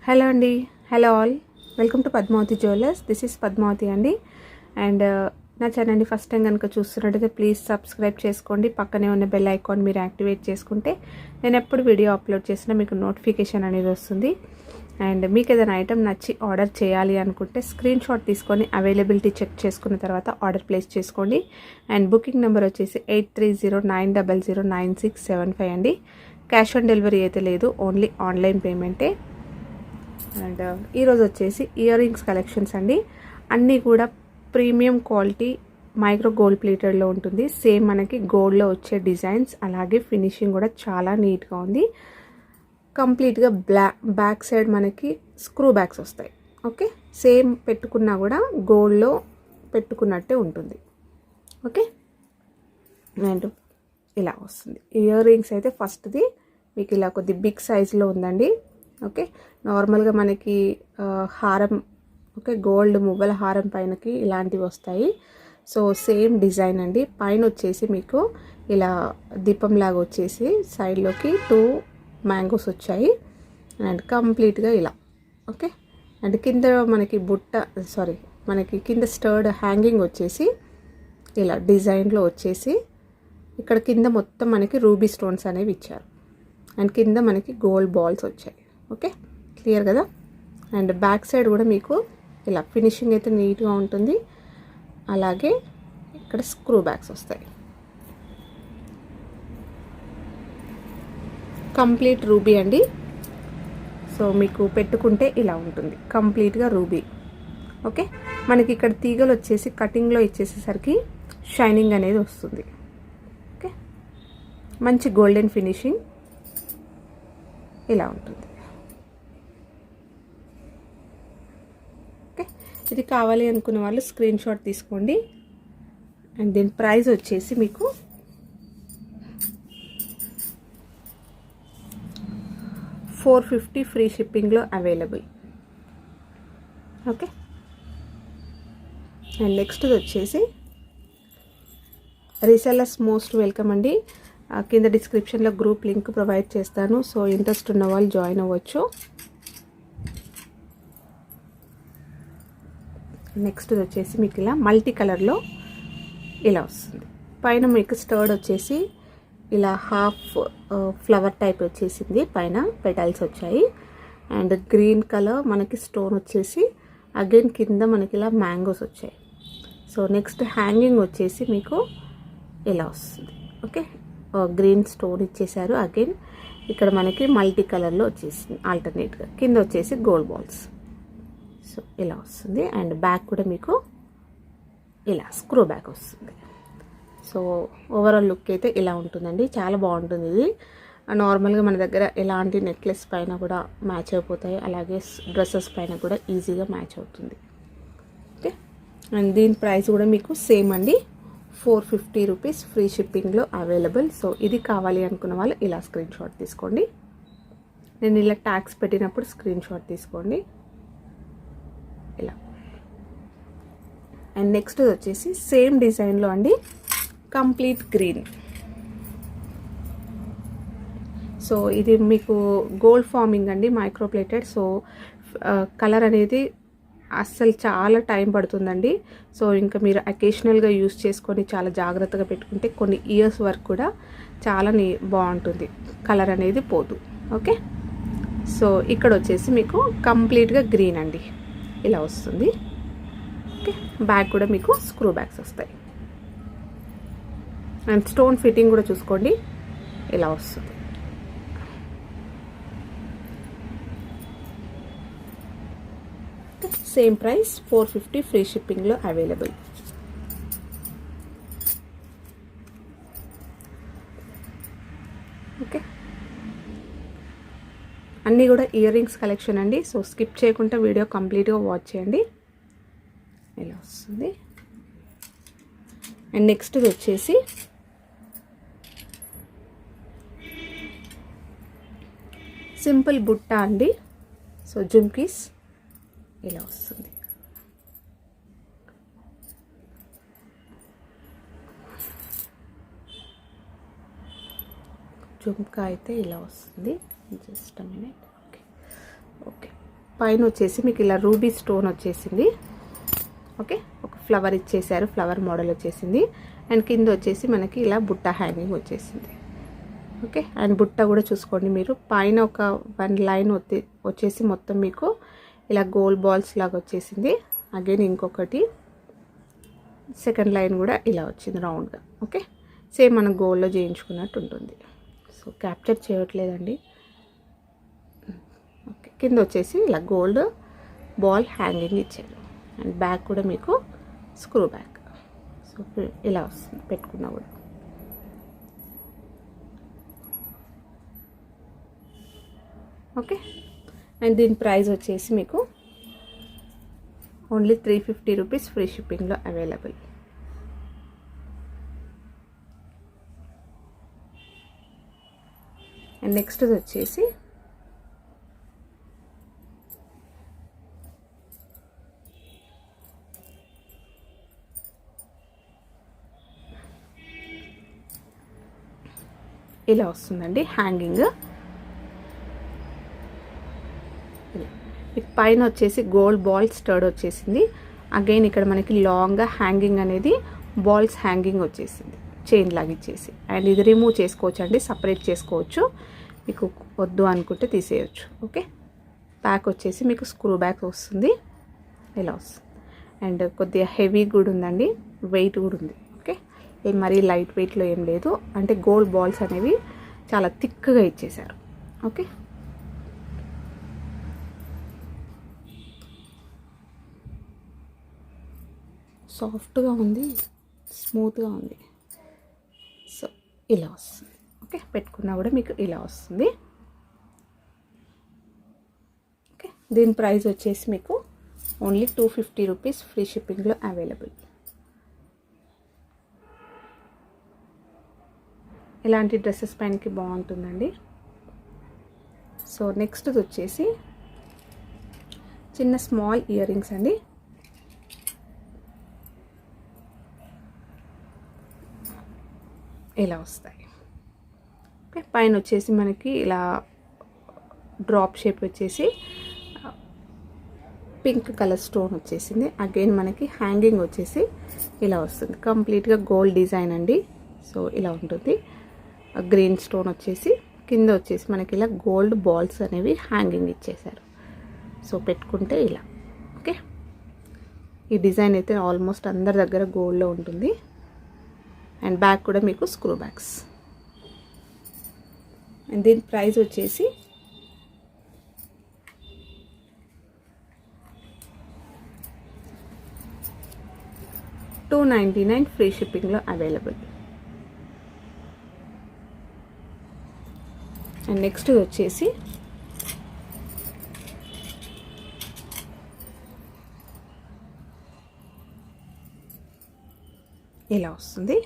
Hello అండి, hello all, welcome to Padmavati jewellers. This is Padmavati అండి. And నా ఛానల్ని ఫస్ట్ టైం కనుక చూస్తున్నట్టయితే ప్లీజ్ సబ్స్క్రైబ్ చేసుకోండి. పక్కనే ఉన్న బెల్ ఐకాన్ మీరు యాక్టివేట్ చేసుకుంటే నేను ఎప్పుడు వీడియో అప్లోడ్ చేసినా మీకు నోటిఫికేషన్ అనేది వస్తుంది. అండ్ మీకు ఏదైనా ఐటమ్ నచ్చి ఆర్డర్ చేయాలి అనుకుంటే స్క్రీన్ షాట్ తీసుకొని అవైలబిలిటీ చెక్ చేసుకున్న తర్వాత ఆర్డర్ ప్లేస్ చేసుకోండి. అండ్ బుకింగ్ నెంబర్ వచ్చేసి 8309009675 అండి. క్యాష్ ఆన్ డెలివరీ అయితే లేదు, ఓన్లీ ఆన్లైన్ పేమెంటే. అండ్ ఈరోజు వచ్చేసి ఇయర్ రింగ్స్ కలెక్షన్స్ అండి. అన్నీ కూడా ప్రీమియం క్వాలిటీ మైక్రో గోల్డ్ ప్లేటెడ్లో ఉంటుంది. సేమ్ మనకి గోల్డ్లో వచ్చే డిజైన్స్, అలాగే ఫినిషింగ్ కూడా చాలా నీట్గా ఉంది. కంప్లీట్గా బ్యాక్ సైడ్ మనకి స్క్రూ బ్యాగ్స్ వస్తాయి. ఓకే, సేమ్ పెట్టుకున్నా కూడా గోల్డ్లో పెట్టుకున్నట్టే ఉంటుంది. ఓకే, అండ్ ఇలా వస్తుంది. ఇయర్ రింగ్స్ అయితే ఫస్ట్ది మీకు ఇలా కొద్ది బిగ్ సైజులో ఉందండి. ఓకే, నార్మల్గా మనకి హారం, ఓకే, గోల్డ్ మువ్వల హారం పైనకి ఇలాంటివి వస్తాయి. సో సేమ్ డిజైన్ అండి. పైన వచ్చేసి మీకు ఇలా దీపంలాగా వచ్చేసి సైడ్లోకి 2 మ్యాంగోస్ వచ్చాయి. అండ్ కంప్లీట్గా ఇలా. ఓకే, అండ్ కింద మనకి మనకి కింద స్టర్డ్ హ్యాంగింగ్ వచ్చేసి ఇలా డిజైన్లో వచ్చేసి ఇక్కడ కింద మొత్తం మనకి రూబీ స్టోన్స్ అనేవి ఇచ్చారు. అండ్ కింద మనకి గోల్డ్ బాల్స్ వచ్చాయి. ఓకే, క్లియర్ కదా. అండ్ బ్యాక్ సైడ్ కూడా మీకు ఇలా ఫినిషింగ్ అయితే నీట్గా ఉంటుంది. అలాగే ఇక్కడ స్క్రూ బ్యాగ్స్ వస్తాయి. కంప్లీట్ రూబీ అండి. సో మీకు పెట్టుకుంటే ఇలా ఉంటుంది, కంప్లీట్గా రూబీ. ఓకే, మనకి ఇక్కడ తీగలు వచ్చేసి కటింగ్లో ఇచ్చేసేసరికి షైనింగ్ అనేది వస్తుంది. ఓకే, మంచి గోల్డెన్ ఫినిషింగ్ ఇలా ఉంటుంది. ఇది కావాలి అనుకున్న వాళ్ళు స్క్రీన్ షాట్ తీసుకోండి. అండ్ దీని ప్రైస్ వచ్చేసి మీకు $450 ఫ్రీ షిప్పింగ్లో అవైలబుల్. ఓకే, అండ్ నెక్స్ట్ వచ్చేసి రీసెల్లర్స్ మోస్ట్ వెల్కమ్ అండి. కింద డిస్క్రిప్షన్లో గ్రూప్ లింక్ ప్రొవైడ్ చేస్తాను. సో ఇంట్రెస్ట్ ఉన్న వాళ్ళు జాయిన్ అవ్వచ్చు. నెక్స్ట్ వచ్చేసి మీకు ఇలా మల్టీ కలర్లో ఇలా వస్తుంది. పైన మీకు స్టర్డ్ వచ్చేసి ఇలా హాఫ్ ఫ్లవర్ టైప్ వచ్చేసింది, పైన పెటల్స్ వచ్చాయి. అండ్ గ్రీన్ కలర్ మనకి స్టోన్ వచ్చేసి అగైన్ కింద మనకి ఇలా మ్యాంగోస్ వచ్చాయి. సో నెక్స్ట్ హ్యాంగింగ్ వచ్చేసి మీకు ఇలా వస్తుంది. ఓకే, గ్రీన్ స్టోన్ ఇచ్చేసారు. అగైన్ ఇక్కడ మనకి మల్టీ కలర్లో వచ్చేసింది ఆల్టర్నేట్గా. కింద వచ్చేసి గోల్డ్ బాల్స్. సో ఇలా వస్తుంది. అండ్ బ్యాక్ కూడా మీకు ఇలా స్క్రూ బ్యాక్ వస్తుంది. సో ఓవరాల్ లుక్ అయితే ఇలా ఉంటుందండి. చాలా బాగుంటుంది ఇది. నార్మల్గా మన దగ్గర ఎలాంటి నెక్లెస్ పైన కూడా మ్యాచ్ అయిపోతాయి, అలాగే డ్రెస్సెస్ పైన కూడా ఈజీగా మ్యాచ్ అవుతుంది. ఓకే, అండ్ దీని ప్రైస్ కూడా మీకు సేమ్ అండి, $450 ఫ్రీ షిప్పింగ్లో అవైలబుల్. సో ఇది కావాలి అనుకున్న వాళ్ళు ఇలా స్క్రీన్ షాట్ తీసుకోండి. నేను ఇలా ట్యాగ్స్ పెట్టినప్పుడు స్క్రీన్ షాట్ తీసుకోండి ఇలా. అండ్ నెక్స్ట్ వచ్చేసి సేమ్ డిజైన్లో అండి, కంప్లీట్ గ్రీన్. సో ఇది మీకు గోల్డ్ ఫార్మింగ్ అండి, మైక్రోప్లేటెడ్. సో కలర్ అనేది అస్సలు చాలా టైం పడుతుందండి. సో ఇంకా మీరు అకేషనల్గా యూస్ చేసుకొని చాలా జాగ్రత్తగా పెట్టుకుంటే కొన్ని ఇయర్స్ వరకు కూడా చాలా బాగుంటుంది, కలర్ అనేది పోదు. ఓకే, సో ఇక్కడ వచ్చేసి మీకు కంప్లీట్గా గ్రీన్ అండి ఇలా వస్తుంది. ఓకే, బ్యాక్ కూడా మీకు స్క్రూ బ్యాగ్స్ వస్తాయి. అండ్ స్టోన్ ఫిట్టింగ్ కూడా చూసుకోండి ఇలా వస్తుంది. సేమ్ ప్రైస్ $450 ఫ్రీ షిప్పింగ్లో అవైలబుల్. ఓకే, అన్నీ కూడా ఇయర్ రింగ్స్ కలెక్షన్ అండి. సో స్కిప్ చేయకుండా వీడియో కంప్లీట్గా వాచ్ చేయండి. ఇలా వస్తుంది. అండ్ నెక్స్ట్ వచ్చేసి సింపుల్ బుట్ట అండి. సో జుమ్కీస్ ఇలా వస్తుంది. జుమ్కా అయితే ఇలా వస్తుంది. Just a minute. ఓకే, పైన వచ్చేసి మీకు ఇలా రూబీ స్టోన్ వచ్చేసింది. ఓకే, ఒక ఫ్లవర్ ఇచ్చేసారు, ఫ్లవర్ మోడల్ వచ్చేసింది. అండ్ కింద వచ్చేసి మనకి ఇలా బుట్ట హ్యాంగింగ్ వచ్చేసింది. ఓకే, అండ్ బుట్ట కూడా చూసుకోండి మీరు, పైన ఒక 1 లైన్ వచ్చేసి మొత్తం మీకు ఇలా గోల్డ్ బాల్స్ లాగా వచ్చేసింది. అగైన్ ఇంకొకటి సెకండ్ లైన్ కూడా ఇలా వచ్చింది రౌండ్గా. ఓకే, సేమ్ మనం గోల్డ్లో చేయించుకున్నట్టు ఉంటుంది. సో క్యాప్చర్ చేయట్లేదండి. ఓకే, కింద వచ్చేసి ఇలా గోల్డ్ బాల్ హ్యాంగింగ్ ఇచ్చారు. అండ్ బ్యాక్ కూడా మీకు స్క్రూ బ్యాక్. సో ఇలా వస్తుంది పెట్టుకున్నా కూడా. ఓకే, అండ్ దీని ప్రైస్ వచ్చేసి మీకు ఓన్లీ 350 రూపీస్ ఫ్రీ షిప్పింగ్లో అవైలబుల్. అండ్ నెక్స్ట్ వచ్చేసి ఇలా వస్తుందండి హ్యాంగింగ్. పైన వచ్చేసి గోల్డ్ బాల్ స్టర్డ్ వచ్చేసింది. అగైన్ ఇక్కడ మనకి లాంగ్గా హ్యాంగింగ్ అనేది బాల్స్ హ్యాంగింగ్ వచ్చేసింది, చైన్ లాగా ఇచ్చేసి. అండ్ ఇది రిమూవ్ చేసుకోవచ్చు అండి, సపరేట్ చేసుకోవచ్చు, మీకు వద్దు అనుకుంటే తీసేయచ్చు. ఓకే, బ్యాక్ వచ్చేసి మీకు స్క్రూ బ్యాక్ వస్తుంది, ఇలా వస్తుంది. అండ్ కొద్దిగా హెవీ కూడా ఉందండి, వెయిట్ కూడా ఉంది. ఓకే, ఇది మరీ లైట్ వెయిట్లో ఏం లేదు, అంటే గోల్డ్ బాల్స్ అనేవి చాలా థిక్గా ఇచ్చేసారు. ఓకే, సాఫ్ట్గా ఉంది, స్మూత్గా ఉంది. సో ఇలా వస్తుంది. ఓకే, పెట్టుకున్నా కూడా మీకు ఇలా వస్తుంది. ఓకే, దీని ప్రైస్ వచ్చేసి మీకు ఓన్లీ 250 రూపీస్ ఫ్రీ షిప్పింగ్లో అవైలబుల్. ఇలాంటి డ్రెస్సెస్ పైనకి బాగుంటుందండి. సో నెక్స్ట్ వచ్చేసి చిన్న స్మాల్ ఇయర్ రింగ్స్ అండి. ఇలా వస్తాయి. ఓకే, పైన వచ్చేసి మనకి ఇలా డ్రాప్ షేప్ వచ్చేసి పింక్ కలర్ స్టోన్ వచ్చేసింది. అగైన్ మనకి హ్యాంగింగ్ వచ్చేసి ఇలా వస్తుంది, కంప్లీట్గా గోల్డ్ డిజైన్ అండి. సో ఇలా ఉంటుంది. గ్రీన్ స్టోన్ వచ్చేసి కింద వచ్చేసి మనకి ఇలా గోల్డ్ బాల్స్ అనేవి హ్యాంగింగ్ ఇచ్చేసారు. సో పెట్టుకుంటే ఇలా. ఓకే, ఈ డిజైన్ అయితే ఆల్మోస్ట్ అందరి దగ్గర గోల్డ్లో ఉంటుంది. అండ్ బ్యాక్ కూడా మీకు స్క్రూ బ్యాక్స్. అండ్ దీని ప్రైస్ వచ్చేసి $299 ఫ్రీ షిప్పింగ్లో అవైలబుల్. అండ్ నెక్స్ట్ వచ్చేసి ఇలా వస్తుంది.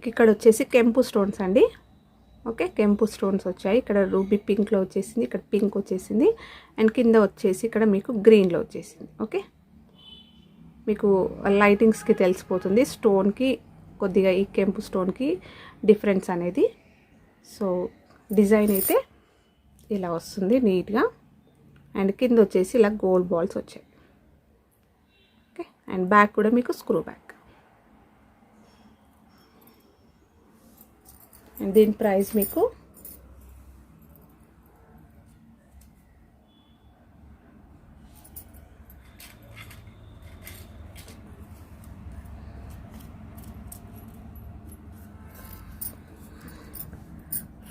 ఇక్కడ వచ్చేసి కెంపు స్టోన్స్ అండి. ఓకే, కెంపు స్టోన్స్ వచ్చాయి. ఇక్కడ రూబీ పింక్లో వచ్చేసింది, ఇక్కడ పింక్ వచ్చేసింది. అండ్ కింద వచ్చేసి ఇక్కడ మీకు గ్రీన్లో వచ్చేసింది. ఓకే, మీకు లైటింగ్స్కి తెలిసిపోతుంది స్టోన్కి కొద్దిగా, ఈ కెంపు స్టోన్కి డిఫరెన్స్ అనేది. సో డిజైన్ అయితే ఇలా వస్తుంది నీట్గా. అండ్ కింద వచ్చేసి ఇలా గోల్డ్ బాల్స్ వచ్చాయి. ఓకే, అండ్ బ్యాక్ కూడా మీకు స్క్రూ బ్యాక్. అండ్ దీని ప్రైస్ మీకు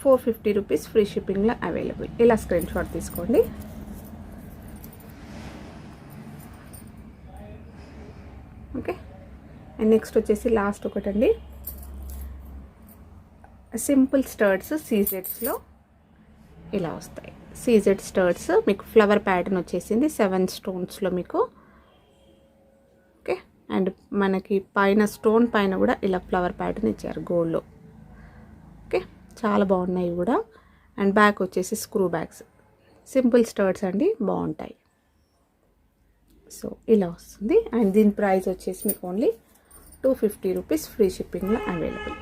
$450 ఫ్రీ షిప్పింగ్లో అవైలబుల్. ఇలా స్క్రీన్ షాట్ తీసుకోండి. ఓకే, అండ్ నెక్స్ట్ వచ్చేసి లాస్ట్ ఒకటండి, సింపుల్ స్టర్ట్స్ సీజెడ్స్లో ఇలా వస్తాయి. సీజెడ్ స్టర్ట్స్ మీకు ఫ్లవర్ ప్యాటర్న్ వచ్చేసింది 7 స్టోన్స్లో మీకు. ఓకే, అండ్ మనకి పైన స్టోన్ పైన కూడా ఇలా ఫ్లవర్ ప్యాటర్న్ ఇచ్చారు గోల్డ్లో. ఓకే, చాలా బాగున్నాయి కూడా. అండ్ బ్యాక్ వచ్చేసి స్క్రూ బ్యాగ్స్, సింపుల్ స్టర్ట్స్ అండి, బాగుంటాయి. సో ఇలా వస్తుంది. అండ్ దీని ప్రైస్ వచ్చేసి మీకు ఓన్లీ $250 ఫ్రీ షిప్పింగ్లో అవైలబుల్.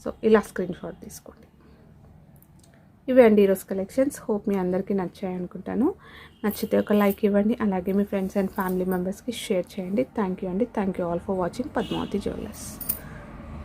సో ఇలా స్క్రీన్ షాట్ తీసుకోండి. ఇవే అండి ఈరోజు కలెక్షన్స్. హోప్ మీ అందరికీ నచ్చాయి అనుకుంటాను. నచ్చితే ఒక లైక్ ఇవ్వండి, అలాగే మీ ఫ్రెండ్స్ అండ్ ఫ్యామిలీ మెంబర్స్కి షేర్ చేయండి. థ్యాంక్ యూ అండి. Thank you all for watching Padmavati jewellers.